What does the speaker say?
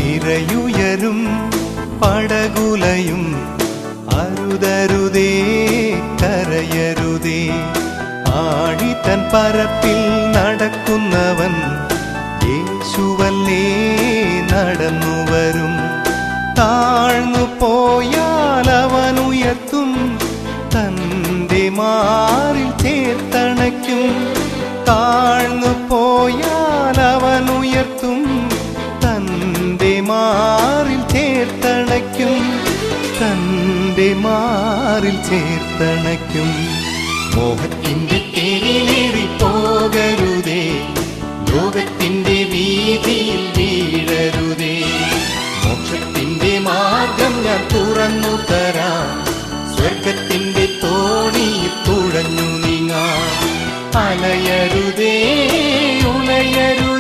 തിരയുയരും പടകുലയും അരുതരുതേ കരയരുതേ. ആഴിതൻ പരപ്പിൽ നടക്കുന്നവൻ യേശുവല്ലേ നടന്നു വരും. താഴ്ന്നു പോയാൽ അവൻ ഉയർത്തും, തൻ്റെ മാറിൽ ചേർത്തണയ്ക്കും. താഴ്ന്നു പോയാൽ അവൻ ഉയർത്തും, തൻ്റെ മാറിൽ ചേർത്തണയ്ക്കും. തൻ്റെ മാറിൽ ചേർത്തണയ്ക്കും. മോഹത്തിൻ്റെ തേരിലേറി പോകരുതേ, ലോകത്തിൻ്റെ വീതിയിൽ വീഴരുതേ. മോക്ഷത്തിൻ്റെ മാർഗം ഞാൻ തുറന്നു തരാം, സ്വർഗത്തിൻ്റെ തോണിയിൽ തുഴഞ്ഞു നീങ്ങാം. അലയരുതേ ഉലയരുതേ